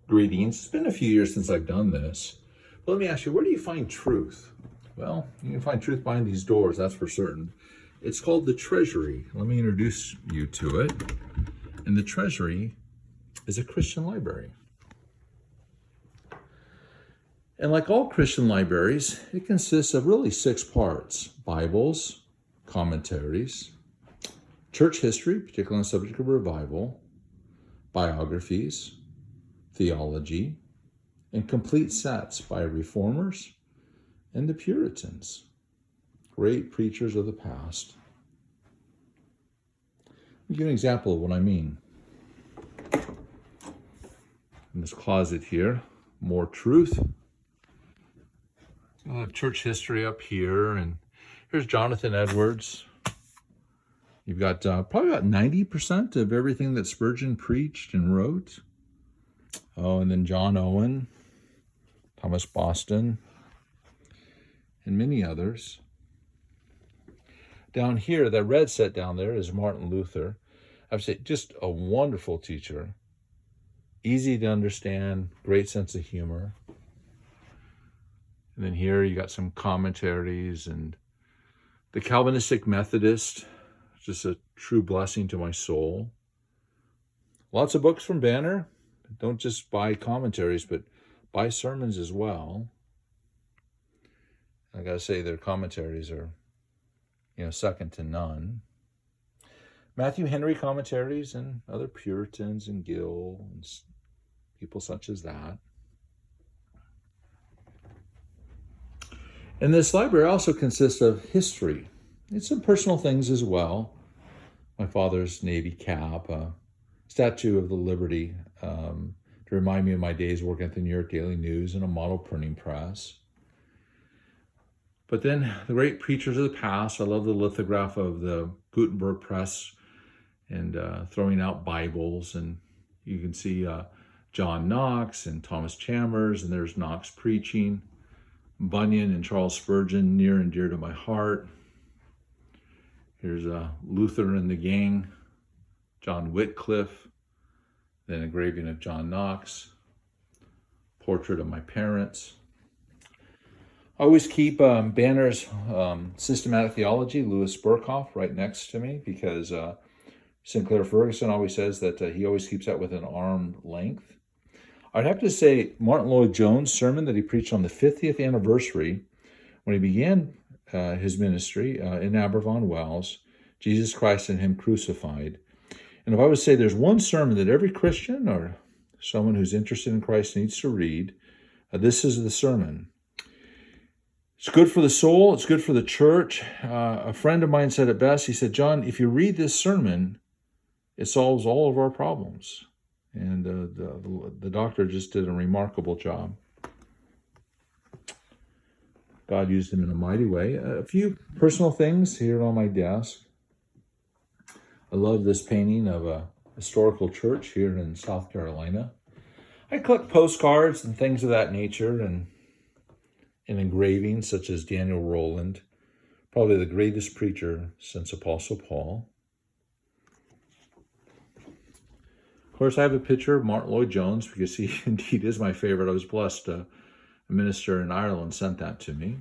Greetings. It's been a few years since I've done this. But let me ask you, where do you find truth? Well, you can find truth behind these doors, that's for certain. It's called the Treasury. Let me introduce you to it. And the Treasury is a Christian library. And like all Christian libraries, it consists of really 6 parts: Bibles, commentaries, church history, particularly on the subject of revival, biographies, theology, and complete sets by reformers and the Puritans, great preachers of the past. Let me give an example of what I mean. In this closet here, more truth. I'll have church history up here, and here's Jonathan Edwards. You've got probably about 90% of everything that Spurgeon preached and wrote. Oh, and then John Owen, Thomas Boston, and many others. Down here, that red set down there is Martin Luther. I would say just a wonderful teacher, easy to understand, great sense of humor. And then here you got some commentaries, and the Calvinistic Methodist, just a true blessing to my soul. Lots of books from Banner. Don't just buy commentaries, but buy sermons as well. I gotta say, their commentaries are, second to none. Matthew Henry commentaries and other Puritans and Gill and people such as that. And this library also consists of history and some personal things as well. My father's Navy cap, a Statue of the Liberty to remind me of my days working at the New York Daily News and a model printing press. But then the great preachers of the past. I love the lithograph of the Gutenberg press and throwing out Bibles. And you can see John Knox and Thomas Chalmers, and there's Knox preaching. Bunyan and Charles Spurgeon, near and dear to my heart. Here's Luther and the gang, John Wycliffe, then a engraving of John Knox, portrait of my parents. I always keep Banner's Systematic Theology, Louis Burkhoff, right next to me, because Sinclair Ferguson always says that he always keeps that within arm length. I'd have to say Martin Lloyd-Jones' sermon that he preached on the 50th anniversary when he began his ministry in Aberfon Wells, Jesus Christ and Him Crucified. And if I would say there's one sermon that every Christian or someone who's interested in Christ needs to read, this is the sermon. It's good for the soul. It's good for the church. A friend of mine said it best. He said, John, if you read this sermon, it solves all of our problems. And the doctor just did a remarkable job. God used him in a mighty way. A few personal things here on my desk. I love this painting of a historical church here in South Carolina. I collect postcards and things of that nature and engravings such as Daniel Rowland, probably the greatest preacher since Apostle Paul. Of course, I have a picture of Martin Lloyd-Jones because he indeed is my favorite. I was blessed. A minister in Ireland sent that to me.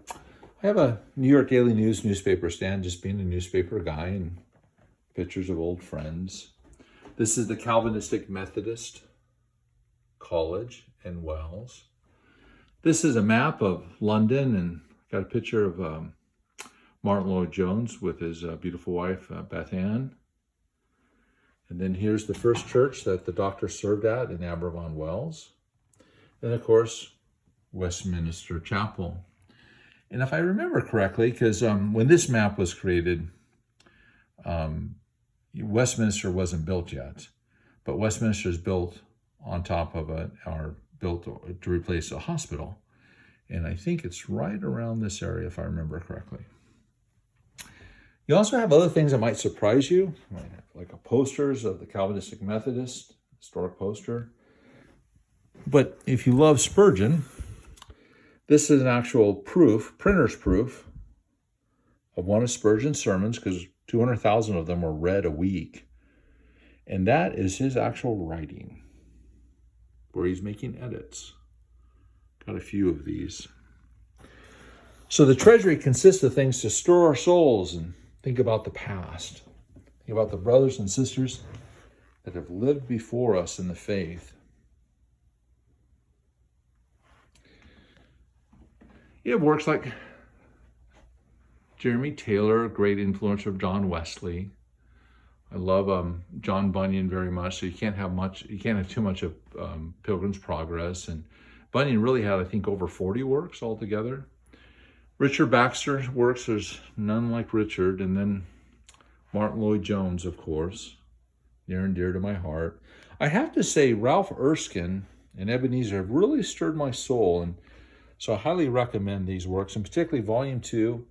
I have a New York Daily News newspaper stand, just being a newspaper guy, and pictures of old friends. This is the Calvinistic Methodist College in Wells. This is a map of London, and got a picture of Martin Lloyd-Jones with his beautiful wife, Beth Ann. And then here's the first church that the doctor served at in Aberfon Wells. And of course, Westminster Chapel. And if I remember correctly, because when this map was created, Westminster wasn't built yet. But Westminster is built on top of built to replace a hospital. And I think it's right around this area, if I remember correctly. You also have other things that might surprise you, like posters of the Calvinistic Methodist, historic poster. But if you love Spurgeon, this is an actual proof, printer's proof, of one of Spurgeon's sermons, because 200,000 of them were read a week. And that is his actual writing. where he's making edits. Got a few of these. So the treasury consists of things to stir our souls and think about the past. Think about the brothers and sisters that have lived before us in the faith. You have works like Jeremy Taylor, a great influencer of John Wesley. I love John Bunyan very much, so you can't have too much of Pilgrim's Progress. And Bunyan really had, I think, over 40 works altogether. Richard Baxter's works, there's none like Richard. And then Martin Lloyd-Jones, of course, near and dear to my heart. I have to say, Ralph Erskine and Ebenezer have really stirred my soul, and so I highly recommend these works, and particularly Volume 2,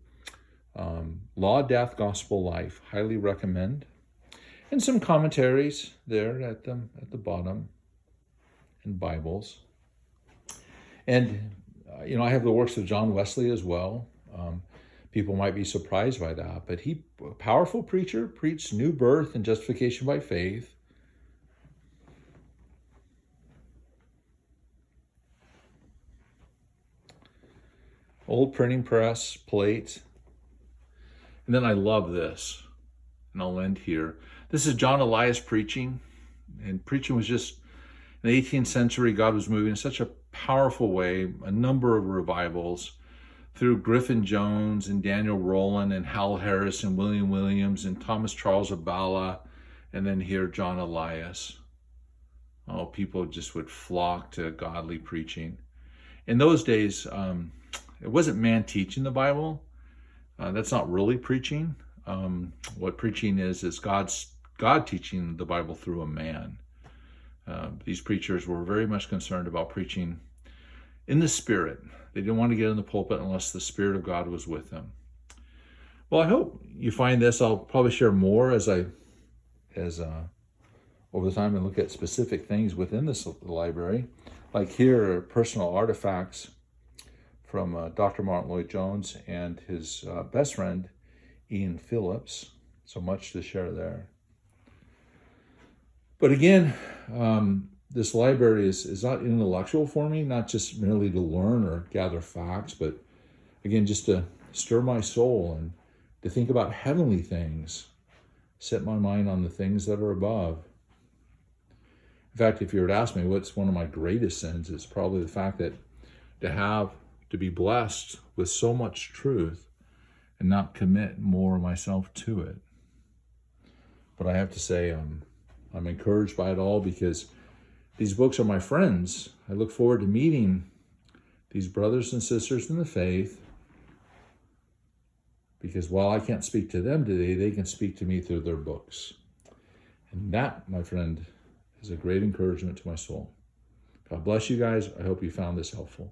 Law, Death, Gospel, Life. Highly recommend. And some commentaries there at the bottom, and Bibles. And, I have the works of John Wesley as well. People might be surprised by that, but he, a powerful preacher, preached new birth and justification by faith. Old printing press, plate. And then I love this, and I'll end here. This is John Elias preaching, and preaching was just, in the 18th century, God was moving in such a powerful way, a number of revivals through Griffin Jones and Daniel Rowland and Hal Harris and William Williams and Thomas Charles Abala, and then here John Elias. Oh, people just would flock to godly preaching. In those days, it wasn't man teaching the Bible. That's not really preaching. What preaching is God teaching the Bible through a man. These preachers were very much concerned about preaching in the Spirit. They didn't want to get in the pulpit unless the Spirit of God was with them. Well, I hope you find this. I'll probably share more as over the time and look at specific things within this library. Like here are personal artifacts from Dr. Martin Lloyd-Jones and his best friend, Ian Phillips. So much to share there. But again, this library is not intellectual for me, not just merely to learn or gather facts, but again, just to stir my soul and to think about heavenly things, set my mind on the things that are above. In fact, if you were to ask me what's one of my greatest sins, it's probably the fact that to be blessed with so much truth and not commit more of myself to it. But I have to say, I'm encouraged by it all because these books are my friends. I look forward to meeting these brothers and sisters in the faith, because while I can't speak to them today, they can speak to me through their books. And that, my friend, is a great encouragement to my soul. God bless you guys. I hope you found this helpful.